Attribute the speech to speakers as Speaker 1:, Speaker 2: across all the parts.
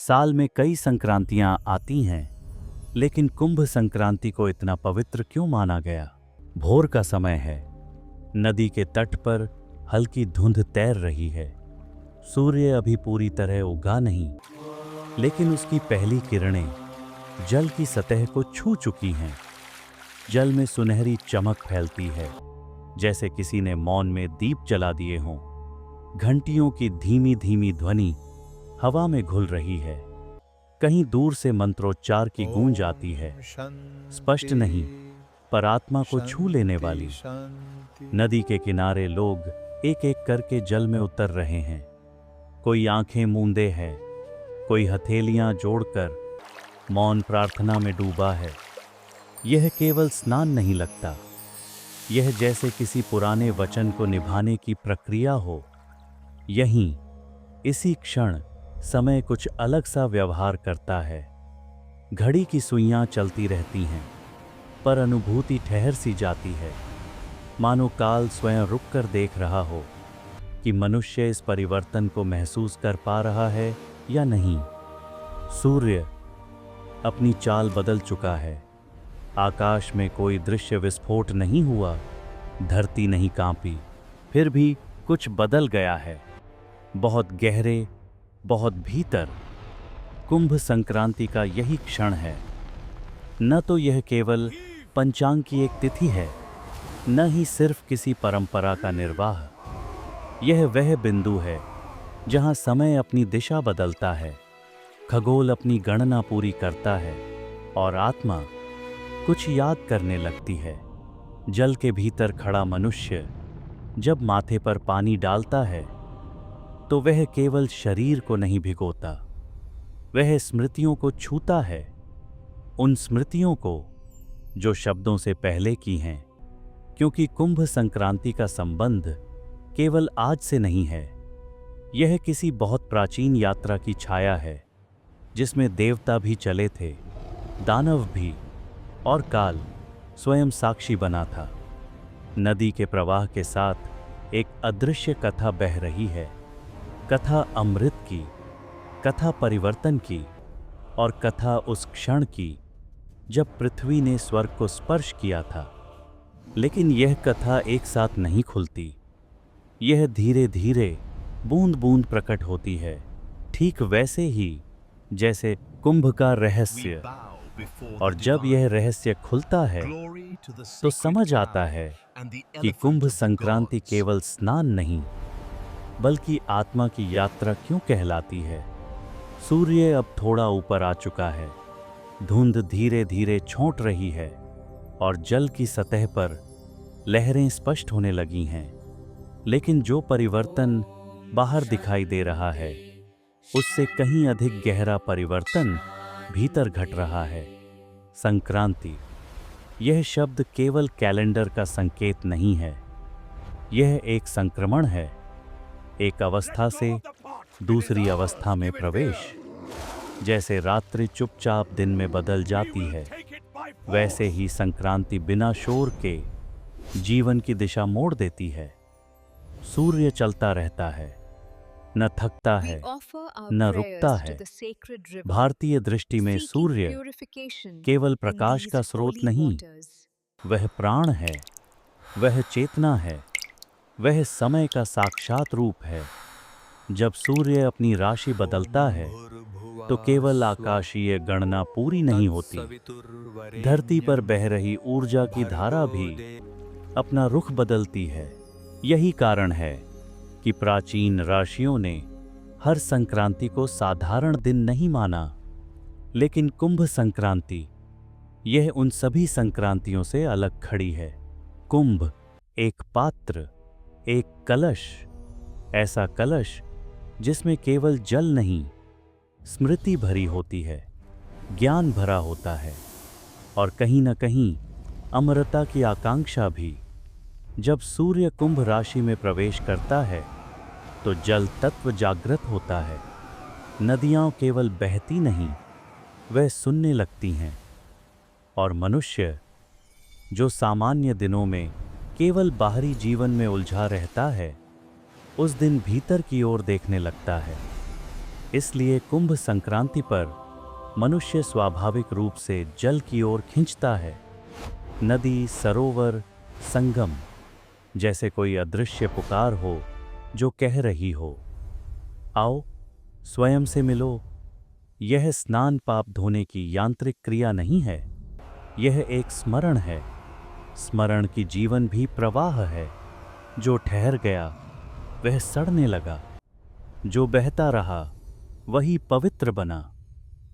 Speaker 1: साल में कई संक्रांतियां आती हैं, लेकिन कुंभ संक्रांति को इतना पवित्र क्यों माना गया? भोर का समय है। नदी के तट पर हल्की धुंध तैर रही है। सूर्य अभी पूरी तरह उगा नहीं, लेकिन उसकी पहली किरणें जल की सतह को छू चुकी हैं। जल में सुनहरी चमक फैलती है, जैसे किसी ने मौन में दीप जला दिए हों। घंटियों की धीमी धीमी ध्वनि हवा में घुल रही है। कहीं दूर से मंत्रोच्चार की गूंज आती है, स्पष्ट नहीं पर आत्मा को छू लेने वाली। नदी के किनारे लोग एक एक करके जल में उतर रहे हैं। कोई आंखें मूंदे है, कोई हथेलियां जोड़कर मौन प्रार्थना में डूबा है। यह केवल स्नान नहीं लगता, यह जैसे किसी पुराने वचन को निभाने की प्रक्रिया हो। यहीं इसी क्षण समय कुछ अलग सा व्यवहार करता है। घड़ी की सुइयां चलती रहती हैं, पर अनुभूति ठहर सी जाती है, मानो काल स्वयं रुककर देख रहा हो कि मनुष्य इस परिवर्तन को महसूस कर पा रहा है या नहीं। सूर्य अपनी चाल बदल चुका है। आकाश में कोई दृश्य विस्फोट नहीं हुआ, धरती नहीं कांपी, फिर भी कुछ बदल गया है, बहुत गहरे, बहुत भीतर। कुंभ संक्रांति का यही क्षण है। न तो यह केवल पंचांग की एक तिथि है, न ही सिर्फ किसी परंपरा का निर्वाह। यह वह बिंदु है जहां समय अपनी दिशा बदलता है, खगोल अपनी गणना पूरी करता है और आत्मा कुछ याद करने लगती है। जल के भीतर खड़ा मनुष्य जब माथे पर पानी डालता है, तो वह केवल शरीर को नहीं भिगोता, वह स्मृतियों को छूता है। उन स्मृतियों को जो शब्दों से पहले की हैं, क्योंकि कुंभ संक्रांति का संबंध केवल आज से नहीं है। यह किसी बहुत प्राचीन यात्रा की छाया है, जिसमें देवता भी चले थे, दानव भी, और काल स्वयं साक्षी बना था। नदी के प्रवाह के साथ एक अदृश्य कथा बह रही है, कथा अमृत की, कथा परिवर्तन की, और कथा उस क्षण की जब पृथ्वी ने स्वर्ग को स्पर्श किया था। लेकिन यह कथा एक साथ नहीं खुलती, यह धीरे धीरे बूंद बूंद प्रकट होती है, ठीक वैसे ही जैसे कुंभ का रहस्य। और जब यह रहस्य खुलता है, तो समझ आता है कि कुंभ संक्रांति केवल स्नान नहीं, बल्कि आत्मा की यात्रा क्यों कहलाती है। सूर्य अब थोड़ा ऊपर आ चुका है, धुंध धीरे धीरे छोंट रही है और जल की सतह पर लहरें स्पष्ट होने लगी हैं। लेकिन जो परिवर्तन बाहर दिखाई दे रहा है, उससे कहीं अधिक गहरा परिवर्तन भीतर घट रहा है। संक्रांति, यह शब्द केवल कैलेंडर का संकेत नहीं है, यह एक संक्रमण है। एक अवस्था से दूसरी अवस्था में प्रवेश। जैसे रात्रि चुपचाप दिन में बदल जाती है, वैसे ही संक्रांति बिना शोर के जीवन की दिशा मोड़ देती है। सूर्य चलता रहता है, न थकता है, न रुकता है। भारतीय दृष्टि में सूर्य केवल प्रकाश का स्रोत नहीं, वह प्राण है, वह चेतना है, वह समय का साक्षात रूप है। जब सूर्य अपनी राशि बदलता है, तो केवल आकाशीय गणना पूरी नहीं होती, धरती पर बह रही ऊर्जा की धारा भी अपना रुख बदलती है। यही कारण है कि प्राचीन ऋषियों ने हर संक्रांति को साधारण दिन नहीं माना, लेकिन कुंभ संक्रांति, यह उन सभी संक्रांतियों से अलग खड़ी है। कुंभ एक पात्र, एक कलश, ऐसा कलश जिसमें केवल जल नहीं, स्मृति भरी होती है, ज्ञान भरा होता है, और कहीं न कहीं अमरता की आकांक्षा भी। जब सूर्य कुंभ राशि में प्रवेश करता है, तो जल तत्व जागृत होता है। नदियां केवल बहती नहीं, वह सुनने लगती हैं, और मनुष्य जो सामान्य दिनों में केवल बाहरी जीवन में उलझा रहता है, उस दिन भीतर की ओर देखने लगता है। इसलिए कुंभ संक्रांति पर मनुष्य स्वाभाविक रूप से जल की ओर खींचता है। नदी, सरोवर, संगम जैसे कोई अदृश्य पुकार हो जो कह रही हो, आओ स्वयं से मिलो। यह स्नान पाप धोने की यांत्रिक क्रिया नहीं है, यह एक स्मरण है। स्मरण की जीवन भी प्रवाह है। जो ठहर गया वह सड़ने लगा, जो बहता रहा वही पवित्र बना।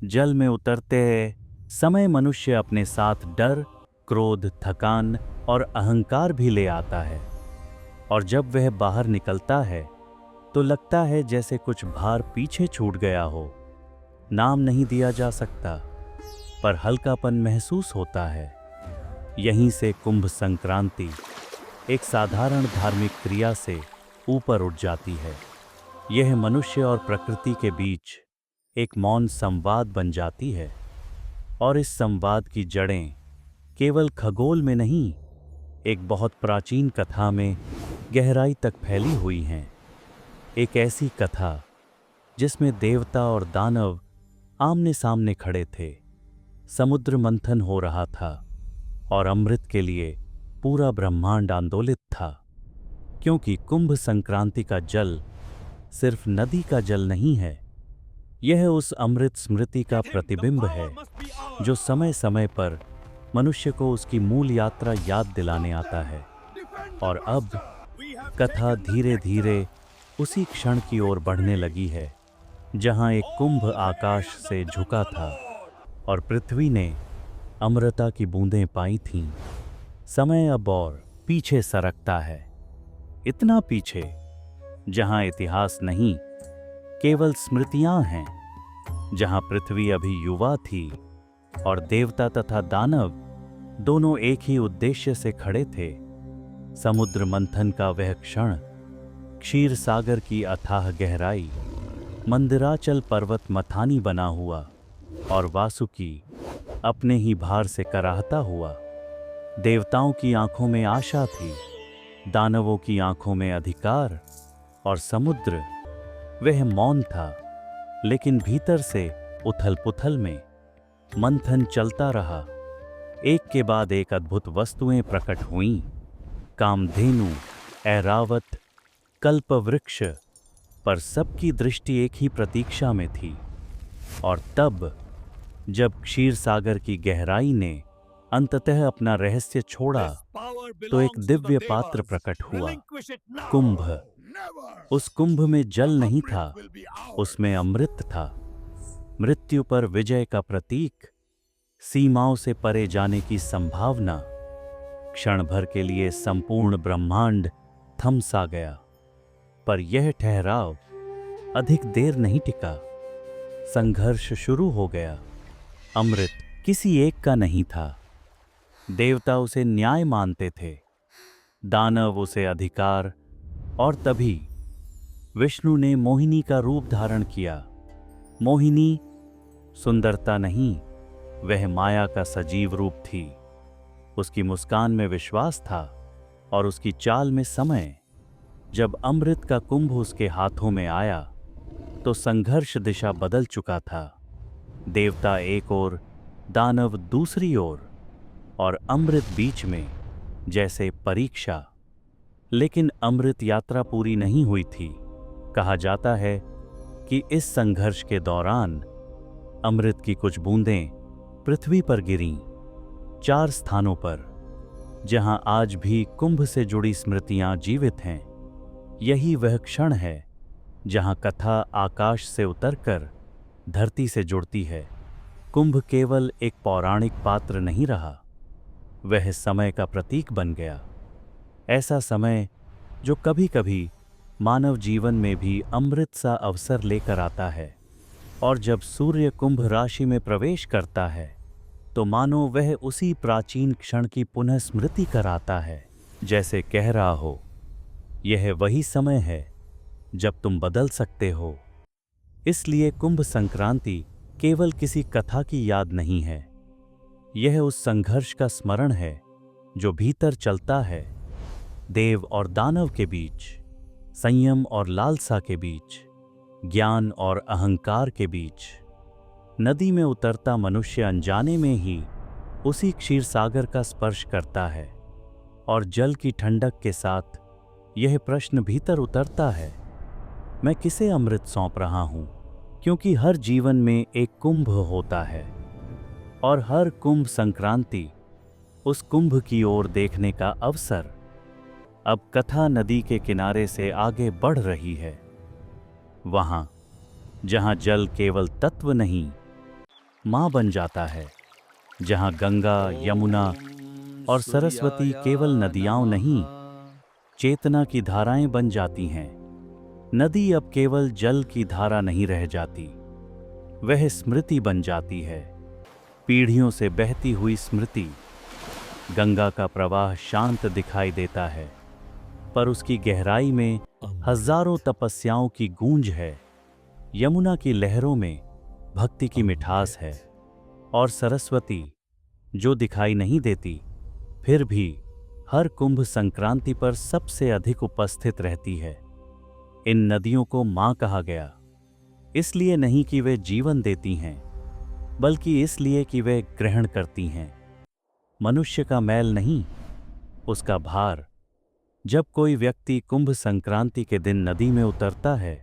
Speaker 1: जल में उतरते समय मनुष्य अपने साथ डर, क्रोध, थकान और अहंकार भी ले आता है, और जब वह बाहर निकलता है तो लगता है जैसे कुछ भार पीछे छूट गया हो। नाम नहीं दिया जा सकता, पर हल्कापन महसूस होता है। यहीं से कुंभ संक्रांति एक साधारण धार्मिक क्रिया से ऊपर उठ जाती है। यह मनुष्य और प्रकृति के बीच एक मौन संवाद बन जाती है, और इस संवाद की जड़ें केवल खगोल में नहीं, एक बहुत प्राचीन कथा में गहराई तक फैली हुई हैं। एक ऐसी कथा जिसमें देवता और दानव आमने सामने खड़े थे। समुद्र मंथन हो रहा था और अमृत के लिए पूरा ब्रह्मांड आंदोलित था, क्योंकि कुंभ संक्रांति का जल सिर्फ नदी का जल नहीं है, यह उस अमृत स्मृति का प्रतिबिंब है जो समय समय पर मनुष्य को उसकी मूल यात्रा याद दिलाने आता है। और अब कथा धीरे धीरे उसी क्षण की ओर बढ़ने लगी है जहां एक कुंभ आकाश से झुका था और पृथ्वी ने अमृता की बूंदें पाई थीं। समय अब और पीछे सरकता है, इतना पीछे जहां इतिहास नहीं, केवल स्मृतियां हैं। जहां पृथ्वी अभी युवा थी और देवता तथा दानव दोनों एक ही उद्देश्य से खड़े थे। समुद्र मंथन का वह क्षण, क्षीर सागर की अथाह गहराई, मंदिराचल पर्वत मथानी बना हुआ और वासुकी अपने ही भार से कराहता हुआ। देवताओं की आंखों में आशा थी, दानवों की आंखों में अधिकार, और समुद्र वह मौन था, लेकिन भीतर से उथल पुथल में। मंथन चलता रहा, एक के बाद एक अद्भुत वस्तुएं प्रकट हुईं। कामधेनु, ऐरावत, कल्पवृक्ष, पर सबकी दृष्टि एक ही प्रतीक्षा में थी। और तब जब क्षीर सागर की गहराई ने अंततः अपना रहस्य छोड़ा, तो एक दिव्य पात्र प्रकट हुआ, कुंभ। उस कुंभ में जल नहीं था, उसमें अमृत था। मृत्यु पर विजय का प्रतीक, सीमाओं से परे जाने की संभावना। क्षण भर के लिए संपूर्ण ब्रह्मांड थम सा गया, पर यह ठहराव अधिक देर नहीं टिका। संघर्ष शुरू हो गया। अमृत किसी एक का नहीं था। देवता उसे न्याय मानते थे, दानव उसे अधिकार, और तभी विष्णु ने मोहिनी का रूप धारण किया। मोहिनी सुंदरता नहीं, वह माया का सजीव रूप थी। उसकी मुस्कान में विश्वास था और उसकी चाल में समय। जब अमृत का कुंभ उसके हाथों में आया तो संघर्ष दिशा बदल चुका था। देवता एक ओर, दानव दूसरी ओर, और अमृत बीच में, जैसे परीक्षा। लेकिन अमृत यात्रा पूरी नहीं हुई थी। कहा जाता है कि इस संघर्ष के दौरान अमृत की कुछ बूंदें पृथ्वी पर गिरीं, 4 स्थानों पर, जहां आज भी कुंभ से जुड़ी स्मृतियां जीवित हैं। यही वह क्षण है जहां कथा आकाश से उतरकर धरती से जुड़ती है। कुंभ केवल एक पौराणिक पात्र नहीं रहा, वह समय का प्रतीक बन गया। ऐसा समय जो कभी कभी मानव जीवन में भी अमृत सा अवसर लेकर आता है। और जब सूर्य कुंभ राशि में प्रवेश करता है तो मानो वह उसी प्राचीन क्षण की पुनः स्मृति कराता है, जैसे कह रहा हो, यह वही समय है जब तुम बदल सकते हो। इसलिए कुंभ संक्रांति केवल किसी कथा की याद नहीं है, यह उस संघर्ष का स्मरण है जो भीतर चलता है, देव और दानव के बीच, संयम और लालसा के बीच, ज्ञान और अहंकार के बीच। नदी में उतरता मनुष्य अनजाने में ही उसी क्षीरसागर का स्पर्श करता है और जल की ठंडक के साथ यह प्रश्न भीतर उतरता है, मैं किसे अमृत सौंप रहा हूं? क्योंकि हर जीवन में एक कुंभ होता है और हर कुंभ संक्रांति उस कुंभ की ओर देखने का अवसर। अब कथा नदी के किनारे से आगे बढ़ रही है, वहां जहां जल केवल तत्व नहीं मां बन जाता है, जहां गंगा, यमुना और सरस्वती केवल नदियां नहीं चेतना की धाराएं बन जाती हैं। नदी अब केवल जल की धारा नहीं रह जाती, वह स्मृति बन जाती है, पीढ़ियों से बहती हुई स्मृति। गंगा का प्रवाह शांत दिखाई देता है, पर उसकी गहराई में हजारों तपस्याओं की गूंज है। यमुना की लहरों में भक्ति की मिठास है, और सरस्वती जो दिखाई नहीं देती फिर भी हर कुंभ संक्रांति पर सबसे अधिक उपस्थित रहती है। इन नदियों को मां कहा गया, इसलिए नहीं कि वे जीवन देती हैं, बल्कि इसलिए कि वे ग्रहण करती हैं। मनुष्य का मैल नहीं, उसका भार। जब कोई व्यक्ति कुंभ संक्रांति के दिन नदी में उतरता है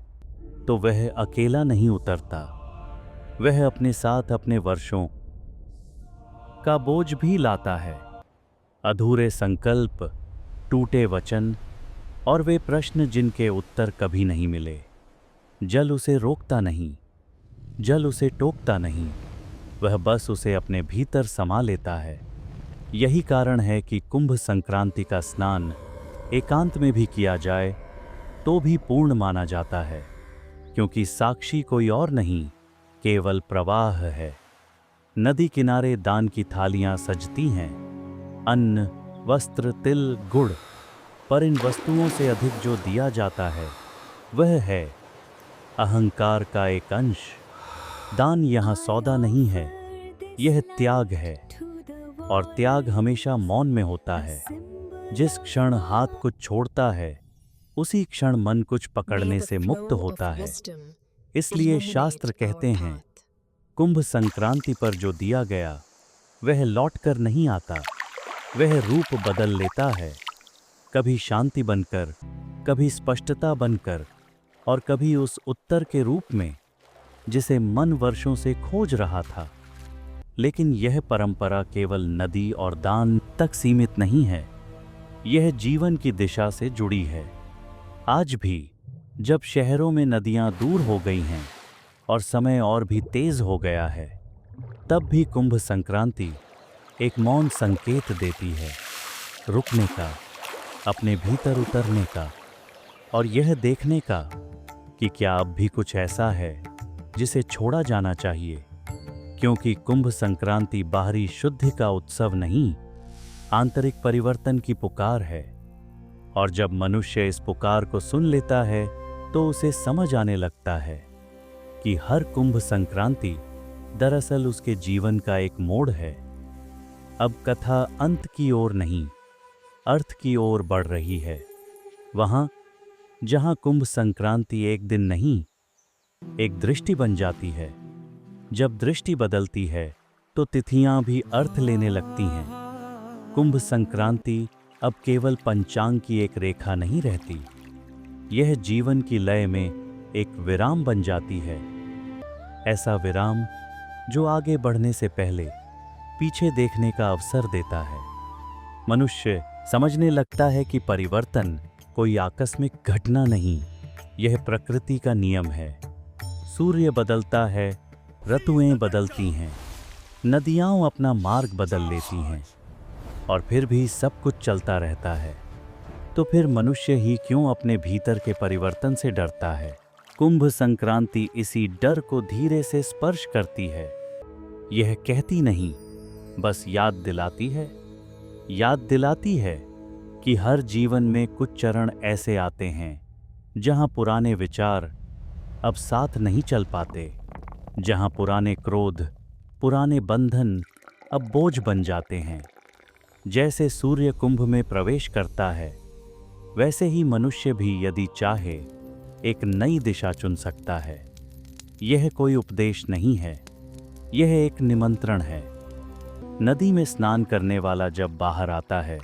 Speaker 1: तो वह अकेला नहीं उतरता, वह अपने साथ अपने वर्षों का बोझ भी लाता है। अधूरे संकल्प, टूटे वचन और वे प्रश्न जिनके उत्तर कभी नहीं मिले। जल उसे रोकता नहीं, जल उसे टोकता नहीं, वह बस उसे अपने भीतर समा लेता है। यही कारण है कि कुंभ संक्रांति का स्नान एकांत में भी किया जाए तो भी पूर्ण माना जाता है, क्योंकि साक्षी कोई और नहीं, केवल प्रवाह है। नदी किनारे दान की थालियां सजती हैं, अन्न, वस्त्र, तिल, गुड़, पर इन वस्तुओं से अधिक जो दिया जाता है वह है अहंकार का एक अंश। दान यहाँ सौदा नहीं है, यह त्याग है, और त्याग हमेशा मौन में होता है। जिस क्षण हाथ कुछ छोड़ता है उसी क्षण मन कुछ पकड़ने से मुक्त होता है। इसलिए शास्त्र कहते हैं, कुंभ संक्रांति पर जो दिया गया वह लौटकर नहीं आता, वह रूप बदल लेता है, कभी शांति बनकर, कभी स्पष्टता बनकर, और कभी उस उत्तर के रूप में जिसे मन वर्षों से खोज रहा था। लेकिन यह परंपरा केवल नदी और दान तक सीमित नहीं है, यह जीवन की दिशा से जुड़ी है। आज भी जब शहरों में नदियां दूर हो गई हैं और समय और भी तेज हो गया है, तब भी कुंभ संक्रांति एक मौन संकेत देती है, रुकने का, अपने भीतर उतरने का, और यह देखने का कि क्या अब भी कुछ ऐसा है जिसे छोड़ा जाना चाहिए। क्योंकि कुंभ संक्रांति बाहरी शुद्धि का उत्सव नहीं, आंतरिक परिवर्तन की पुकार है। और जब मनुष्य इस पुकार को सुन लेता है तो उसे समझ आने लगता है कि हर कुंभ संक्रांति दरअसल उसके जीवन का एक मोड़ है। अब कथा अंत की ओर नहीं, अर्थ की ओर बढ़ रही है। वहां जहां कुंभ संक्रांति एक दिन नहीं, एक दृष्टि बन जाती है। जब दृष्टि बदलती है तो तिथियां भी अर्थ लेने लगती हैं। कुंभ संक्रांति अब केवल पंचांग की एक रेखा नहीं रहती, यह जीवन की लय में एक विराम बन जाती है। ऐसा विराम जो आगे बढ़ने से पहले पीछे देखने का अवसर देता है। मनुष्य समझने लगता है कि परिवर्तन कोई आकस्मिक घटना नहीं, यह प्रकृति का नियम है। सूर्य बदलता है, ऋतुएं बदलती हैं, नदियां अपना मार्ग बदल लेती हैं, और फिर भी सब कुछ चलता रहता है। तो फिर मनुष्य ही क्यों अपने भीतर के परिवर्तन से डरता है? कुंभ संक्रांति इसी डर को धीरे से स्पर्श करती है। यह कहती नहीं, बस याद दिलाती है। याद दिलाती है कि हर जीवन में कुछ चरण ऐसे आते हैं जहां पुराने विचार अब साथ नहीं चल पाते, जहां पुराने क्रोध, पुराने बंधन अब बोझ बन जाते हैं। जैसे सूर्य कुंभ में प्रवेश करता है, वैसे ही मनुष्य भी यदि चाहे एक नई दिशा चुन सकता है। यह कोई उपदेश नहीं है, यह एक निमंत्रण है। नदी में स्नान करने वाला जब बाहर आता है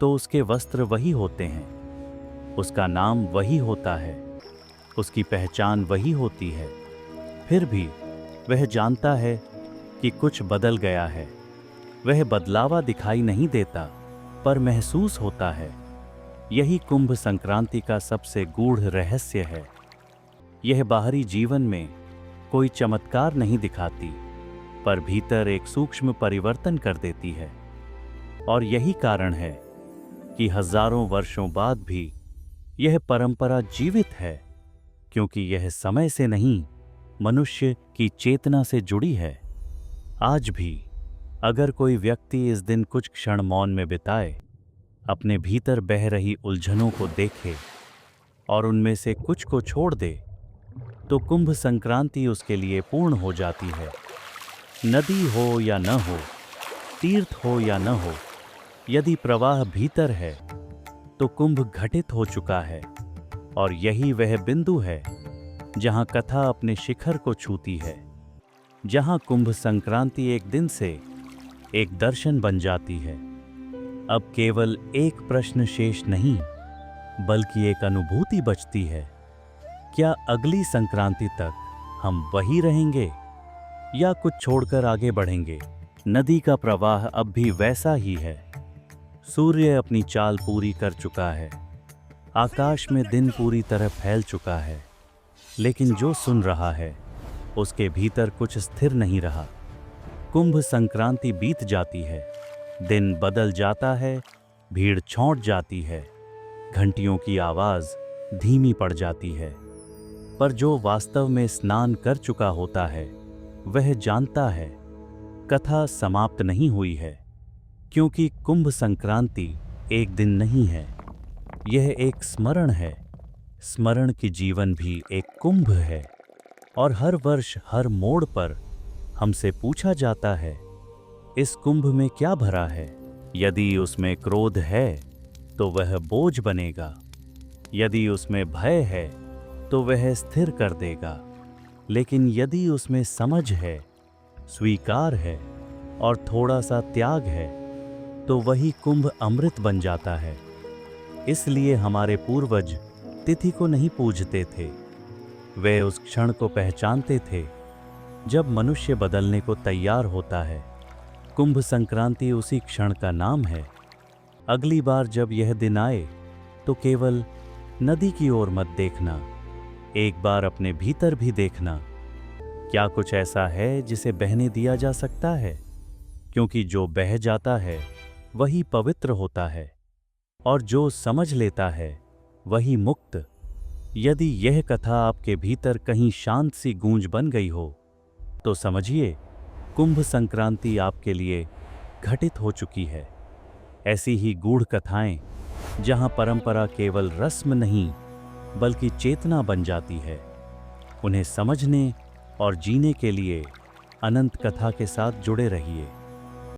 Speaker 1: तो उसके वस्त्र वही होते हैं, उसका नाम वही होता है, उसकी पहचान वही होती है। फिर भी वह जानता है कि कुछ बदल गया है। वह बदलावा दिखाई नहीं देता, पर महसूस होता है। यही कुंभ संक्रांति का सबसे गूढ़ रहस्य है। यह बाहरी जीवन में कोई चमत्कार नहीं दिखाती, पर भीतर एक सूक्ष्म परिवर्तन कर देती है। और यही कारण है कि हजारों वर्षों बाद भी यह परंपरा जीवित है, क्योंकि यह समय से नहीं, मनुष्य की चेतना से जुड़ी है। आज भी अगर कोई व्यक्ति इस दिन कुछ क्षण मौन में बिताए, अपने भीतर बह रही उलझनों को देखे और उनमें से कुछ को छोड़ दे, तो कुंभ संक्रांति उसके लिए पूर्ण हो जाती है। नदी हो या न हो, तीर्थ हो या न हो, यदि प्रवाह भीतर है तो कुंभ घटित हो चुका है। और यही वह बिंदु है जहां कथा अपने शिखर को छूती है, जहां कुंभ संक्रांति एक दिन से एक दर्शन बन जाती है। अब केवल एक प्रश्न शेष नहीं, बल्कि एक अनुभूति बचती है। क्या अगली संक्रांति तक हम वही रहेंगे या कुछ छोड़कर आगे बढ़ेंगे? नदी का प्रवाह अब भी वैसा ही है। सूर्य अपनी चाल पूरी कर चुका है, आकाश में दिन पूरी तरह फैल चुका है, लेकिन जो सुन रहा है उसके भीतर कुछ स्थिर नहीं रहा। कुंभ संक्रांति बीत जाती है, दिन बदल जाता है, भीड़ छौंट जाती है, घंटियों की आवाज धीमी पड़ जाती है, पर जो वास्तव में स्नान कर चुका होता है वह जानता है कथा समाप्त नहीं हुई है, क्योंकि कुंभ संक्रांति एक दिन नहीं है, यह एक स्मरण है। स्मरण की जीवन भी एक कुंभ है। और हर वर्ष हर मोड़ पर हमसे पूछा जाता है, इस कुंभ में क्या भरा है? यदि उसमें क्रोध है तो वह बोझ बनेगा, यदि उसमें भय है तो वह स्थिर कर देगा, लेकिन यदि उसमें समझ है, स्वीकार है और थोड़ा सा त्याग है, तो वही कुंभ अमृत बन जाता है। इसलिए हमारे पूर्वज तिथि को नहीं पूजते थे, वे उस क्षण को पहचानते थे जब मनुष्य बदलने को तैयार होता है। कुंभ संक्रांति उसी क्षण का नाम है। अगली बार जब यह दिन आए तो केवल नदी की ओर मत देखना, एक बार अपने भीतर भी देखना। क्या कुछ ऐसा है जिसे बहने दिया जा सकता है? क्योंकि जो बह जाता है वही पवित्र होता है, और जो समझ लेता है वही मुक्त। यदि यह कथा आपके भीतर कहीं शांत सी गूंज बन गई हो, तो समझिए कुंभ संक्रांति आपके लिए घटित हो चुकी है। ऐसी ही गूढ़ कथाएं, जहां परंपरा केवल रस्म नहीं बल्कि चेतना बन जाती है, उन्हें समझने और जीने के लिए अनंत कथा के साथ जुड़े रहिए।